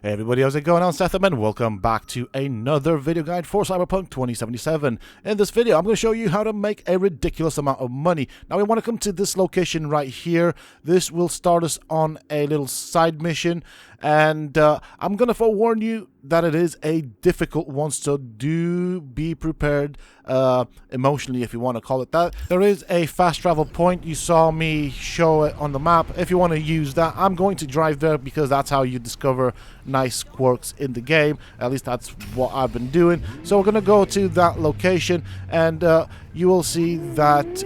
Hey everybody, how's it going? I'm Sethum and welcome back to another video guide for Cyberpunk 2077. In this video, I'm going to show you how to make a ridiculous amount of money. Now we want to come to this location right here. This will start us on a little side mission, and I'm going to forewarn you that it is a difficult one, so do be prepared emotionally, if you want to call it that. There is a fast travel point. You saw me show it on the map. If you want to use that, I'm going to drive there because that's how you discover nice quirks in the game. At least that's what I've been doing. So we're going to go to that location, and you will see that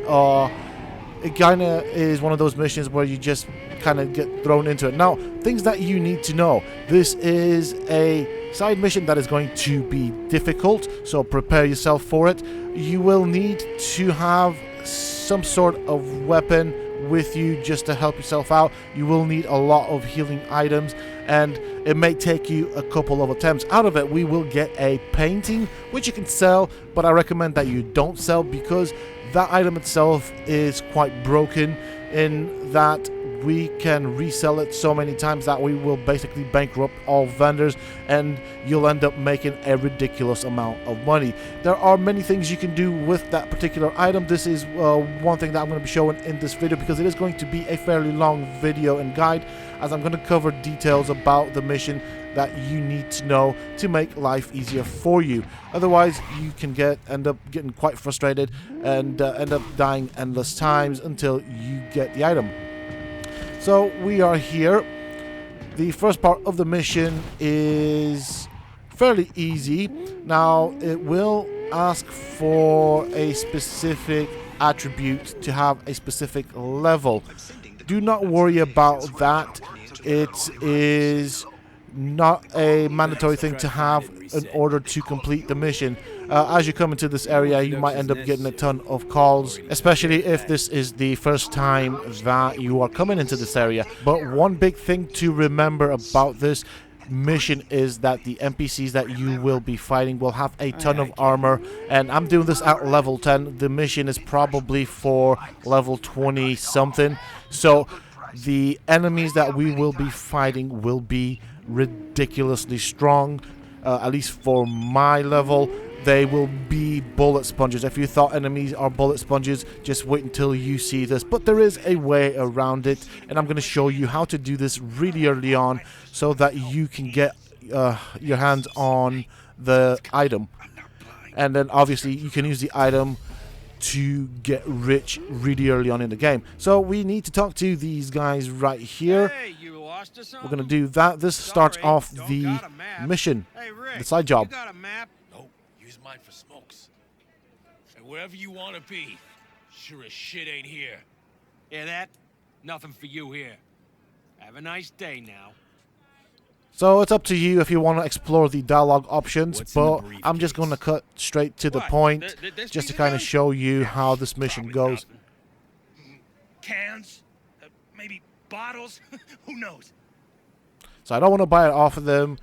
it kind of is one of those missions where you just kind of get thrown into it. Now, things that you need to know. This is a side mission that is going to be difficult, so prepare yourself for it. You will need to have some sort of weapon with you just to help yourself out. You will need a lot of healing items, and it may take you a couple of attempts. Out of it, we will get a painting, which you can sell, but I recommend that you don't sell because that item itself is quite broken in that we can resell it so many times that we will basically bankrupt all vendors and you'll end up making a ridiculous amount of money. There are many things you can do with that particular item. This is one thing that I'm going to be showing in this video because it is going to be a fairly long video and guide, as I'm going to cover details about the mission that you need to know to make life easier for you. Otherwise, you can end up getting quite frustrated and end up dying endless times until you get the item. So we are here. The first part of the mission is fairly easy. Now, it will ask for a specific attribute to have a specific level. Do not worry about that. It is not a mandatory thing to have in order to complete the mission. As you come into this area, you might end up getting a ton of calls, especially if this is the first time that you are coming into this area. But one big thing to remember about this mission is that the NPCs that you will be fighting will have a ton of armor, and I'm doing this at level 10. The mission is probably for level 20 something, so the enemies that we will be fighting will be ridiculously strong, at least for my level. They will be bullet sponges. If you thought enemies are bullet sponges, just wait until you see this. But there is a way around it, and I'm going to show you how to do this really early on so that you can get your hands on the item. And then obviously you can use the item to get rich really early on in the game. So we need to talk to these guys right here. We're going to do that. This starts off the mission, the side job. Use mine for smokes. And wherever you want to be, sure as shit ain't here. Hear that? Nothing for you here. Have a nice day now. So it's up to you if you want to explore the dialogue options, but I'm just going to cut straight to the point just to kind of show you how this mission goes. Cans? Maybe bottles? Who knows? So I don't want to buy it off of them.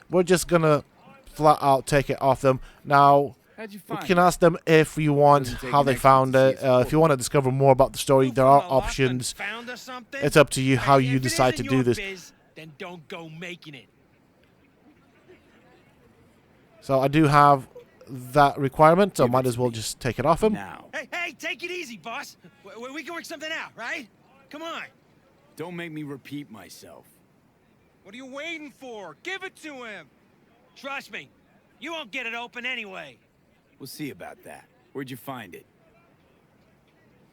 We're just going to flat out take it off them. Now, we can ask them if you want how they found it. If you want to discover more about the story, there are options. It's up to you how you decide to do this. Then don't go making it. So I do have that requirement, so might as well just take it off him. Hey, take it easy, boss. We can work something out, right? Come on. Don't make me repeat myself. What are you waiting for? Give it to him. Trust me, you won't get it open anyway. We'll see about that. Where'd you find it?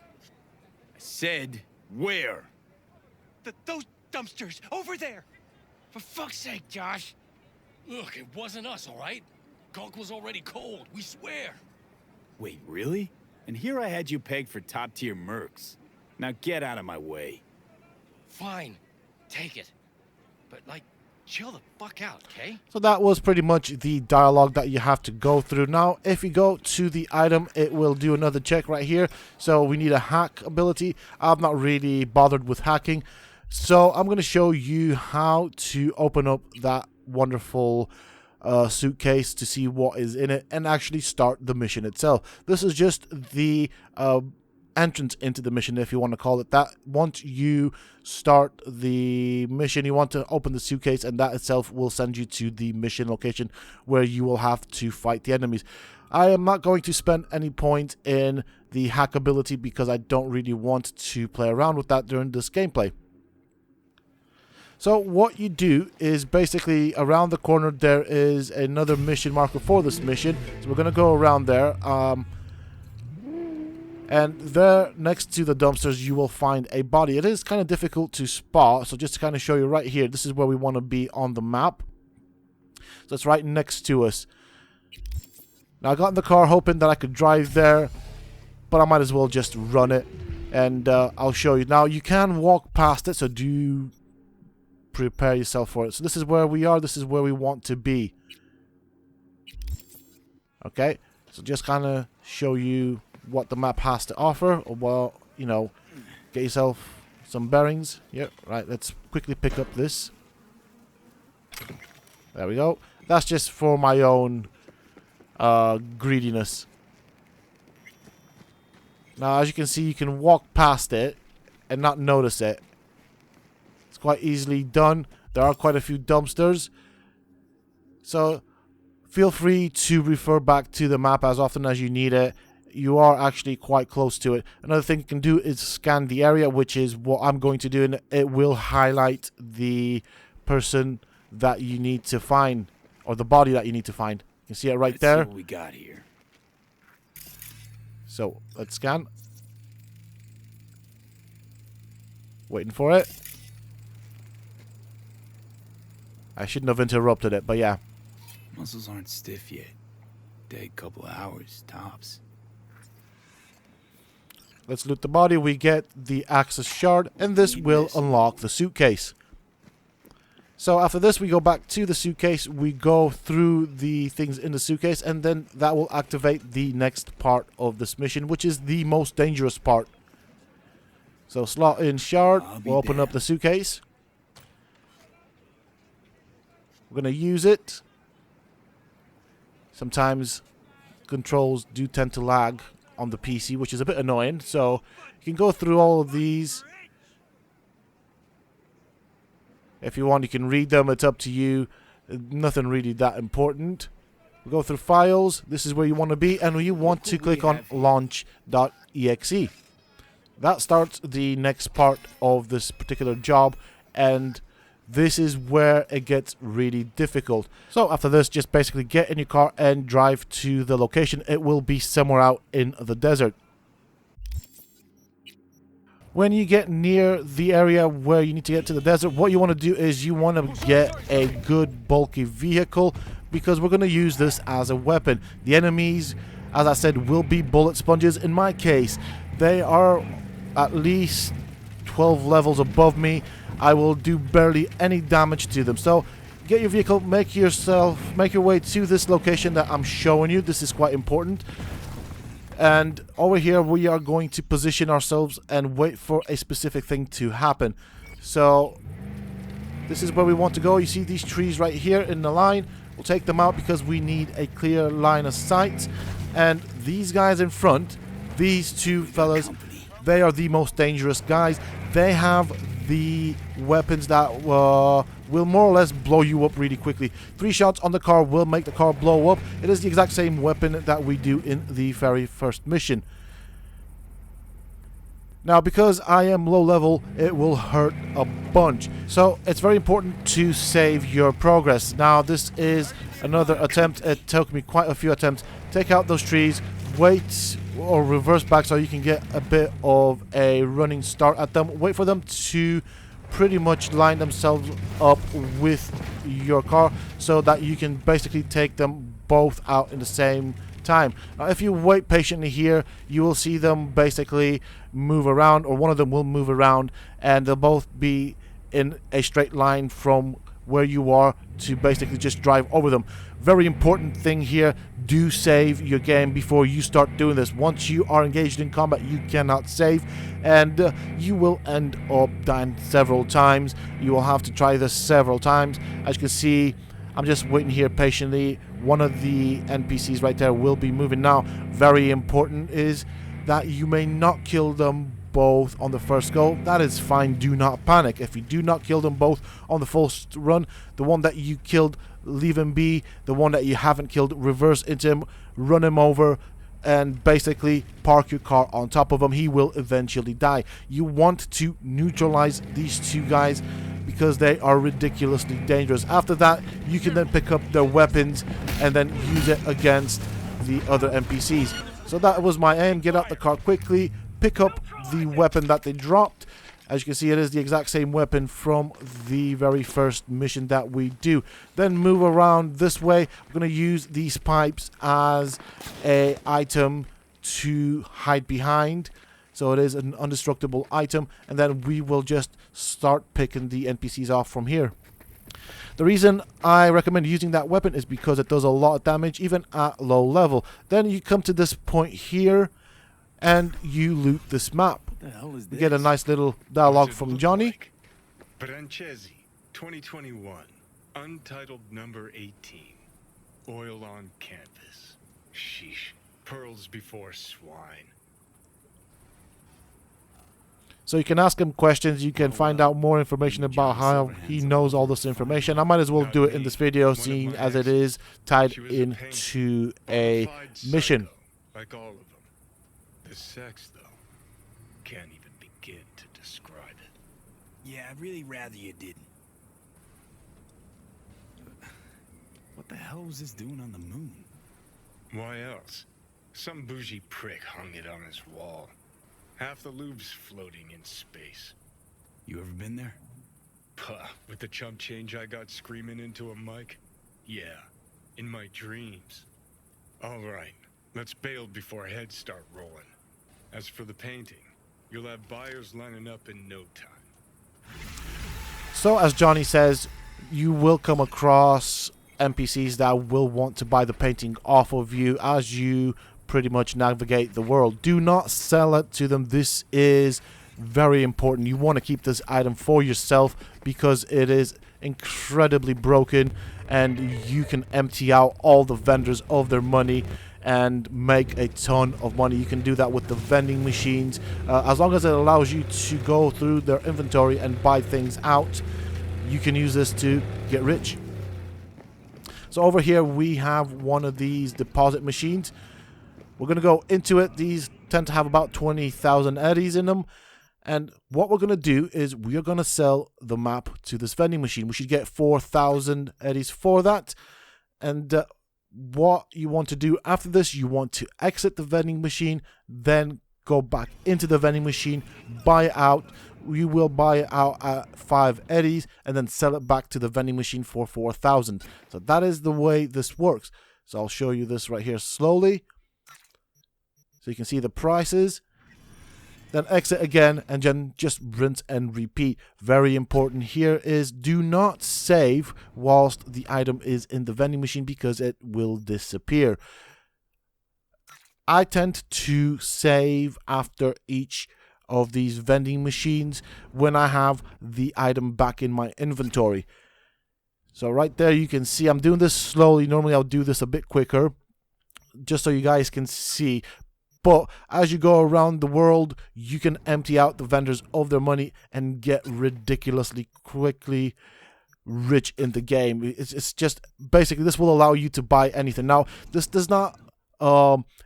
I said, where? Those dumpsters, over there. For fuck's sake, Josh. Look, it wasn't us, all right? Gunk was already cold, we swear. Wait, really? And here I had you pegged for top-tier mercs. Now get out of my way. Fine, take it. But, like, chill the fuck out, okay? So that was pretty much the dialogue that you have to go through. Now, if you go to the item, it will do another check right here. So we need a hack ability. I'm not really bothered with hacking. So I'm going to show you how to open up that wonderful suitcase to see what is in it and actually start the mission itself. This is just the entrance into the mission, if you want to call it that. Once you start the mission, you want to open the suitcase, and that itself will send you to the mission location where you will have to fight the enemies. I am not going to spend any point in the hack ability because I don't really want to play around with that during this gameplay. So what you do is basically around the corner there is another mission marker for this mission. So we're going to go around there. And there next to the dumpsters you will find a body. It is kind of difficult to spot. So just to kind of show you right here, this is where we want to be on the map. So it's right next to us. Now I got in the car hoping that I could drive there, but I might as well just run it. And I'll show you. Now you can walk past it, so do prepare yourself for it. So this is where we are. This is where we want to be. Okay, so just kind of show you what the map has to offer. Or, well, you know, get yourself some bearings. Yep, right, let's quickly pick up this. There we go. That's just for my own greediness. Now, as you can see, you can walk past it and not notice it. It's quite easily done. There are quite a few dumpsters. So, feel free to refer back to the map as often as you need it. You are actually quite close to it. Another thing you can do is scan the area, which is what I'm going to do, and it will highlight the person that you need to find, or the body that you need to find. You can see it right there. Let's see what we got here. So, let's scan. Waiting for it. I shouldn't have interrupted it, but yeah. Muscles aren't stiff yet. Take a couple of hours, tops. Let's loot the body. We get the access shard, and this will unlock the suitcase. So after this, we go back to the suitcase. We go through the things in the suitcase, and then that will activate the next part of this mission, which is the most dangerous part. So slot in shard. We'll open up the suitcase. We're going to use it. Sometimes controls do tend to lag on the PC, which is a bit annoying. So you can go through all of these. If you want, you can read them. It's up to you. Nothing really that important. We go through files. This is where you want to be, and you want to click on launch.exe. That starts the next part of this particular job, and this is where it gets really difficult. So after this, just basically get in your car and drive to the location. It will be somewhere out in the desert. When you get near the area where you need to get to the desert, what you want to do is you want to get a good bulky vehicle, because we're going to use this as a weapon. The enemies, as I said, will be bullet sponges. In my case, they are at least 12 levels above me. I will do barely any damage to them. So get your vehicle, make your way to this location that I'm showing you. This is quite important. And over here we are going to position ourselves and wait for a specific thing to happen. So this is where we want to go. You see these trees right here in the line. We'll take them out because we need a clear line of sight. And these guys in front, these two fellas, they are the most dangerous guys. They have the weapons that will more or less blow you up really quickly. 3 shots on the car will make the car blow up. It is the exact same weapon that we do in the very first mission. Now, because I am low level, it will hurt a bunch. So it's very important to save your progress. Now, this is another attempt. It took me quite a few attempts. Take out those trees, wait or reverse back so you can get a bit of a running start at them. Wait for them to pretty much line themselves up with your car so that you can basically take them both out in the same time. Now, if you wait patiently here, you will see them basically move around, or one of them will move around, and they'll both be in a straight line from where you are to basically just drive over them. Very important thing here, do save your game before you start doing this. Once you are engaged in combat, you cannot save, and you will end up dying several times. You will have to try this several times. As you can see, I'm just waiting here patiently. One of the NPCs right there will be moving now. Very important is that you may not kill them both on the first go. That is fine, do not panic. If you do not kill them both on the first run, the one that you killed, leave him be. The one that you haven't killed, reverse into him, run him over, and basically park your car on top of him. He will eventually die. You want to neutralize these two guys because they are ridiculously dangerous. After that, you can then pick up their weapons and then use it against the other NPCs. So that was my aim. Get out the car quickly, pick up the weapon that they dropped. As you can see, it is the exact same weapon from the very first mission that we do. Then move around this way. We're going to use these pipes as an item to hide behind. So it is an indestructible item. And then we will just start picking the NPCs off from here. The reason I recommend using that weapon is because it does a lot of damage, even at low level. Then you come to this point here, and you loot this map. What the hell is You this? get a nice little dialogue from Johnny. Like? Brancesi, 2021, untitled number 18. Oil on canvas. Sheesh. Pearls before swine. So you can ask him questions, you can find out more information about how he knows all this information. I might as well do it in this video, seeing as it is tied into a mission. Like all of them. The sex, though, can't even begin to describe it. Yeah, I'd really rather you didn't. What the hell was this doing on the moon? Why else? Some bougie prick hung it on his wall. Half the Louvre's floating in space. You ever been there? Puh, with the chump change I got screaming into a mic? Yeah, in my dreams. All right, let's bail before heads start rolling. As for the painting, you'll have buyers lining up in no time. So as Johnny says, you will come across NPCs that will want to buy the painting off of you as you pretty much navigate the world. Do not sell it to them. This is very important. You want to keep this item for yourself because it is incredibly broken and you can empty out all the vendors of their money and make a ton of money. You can do that with the vending machines as long as it allows you to go through their inventory and buy things out. You can use this to get rich. So over here we have one of these deposit machines. We're going to go into it. These tend to have about 20,000 eddies in them. And what we're going to do is we are going to sell the map to this vending machine. We should get 4,000 eddies for that. And what you want to do after this, you want to exit the vending machine, then go back into the vending machine, buy it out. You will buy it out at 5 eddies and then sell it back to the vending machine for 4,000. So that is the way this works. So I'll show you this right here slowly. So you can see the prices. Then exit again and then just rinse and repeat. Very important here is do not save whilst the item is in the vending machine because it will disappear. I tend to save after each of these vending machines when I have the item back in my inventory. So right there you can see I'm doing this slowly. Normally I'll do this a bit quicker just so you guys can see. But as you go around the world, you can empty out the vendors of their money and get ridiculously quickly rich in the game. It's just basically this will allow you to buy anything. Now, this does not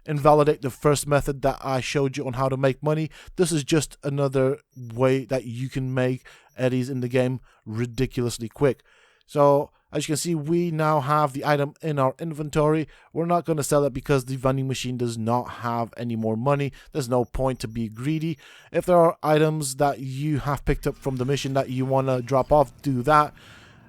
invalidate the first method that I showed you on how to make money. This is just another way that you can make eddies in the game ridiculously quick. So as you can see, we now have the item in our inventory. We're not going to sell it because the vending machine does not have any more money. There's no point to be greedy. If there are items that you have picked up from the mission that you want to drop off, do that.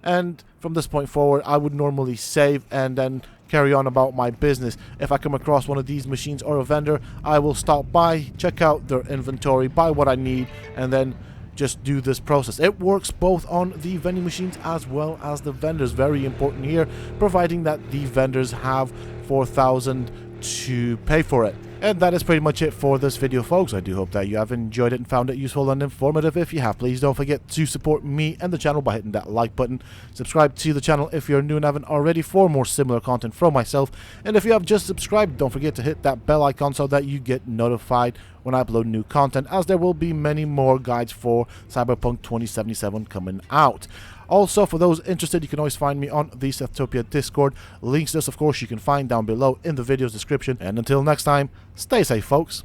And from this point forward, I would normally save and then carry on about my business. If I come across one of these machines or a vendor, I will stop by, check out their inventory, buy what I need, and then just do this process. It works both on the vending machines as well as the vendors. Very important here, providing that the vendors have 4,000 to pay for it. And that is pretty much it for this video, folks. I do hope that you have enjoyed it and found it useful and informative. If you have, please don't forget to support me and the channel by hitting that like button. Subscribe to the channel if you're new and haven't already for more similar content from myself. And if you have just subscribed, don't forget to hit that bell icon so that you get notified when I upload new content, as there will be many more guides for Cyberpunk 2077 coming out. Also, for those interested, you can always find me on the Sethtopia Discord. Links to this, of course, you can find down below in the video's description. And until next time, stay safe, folks.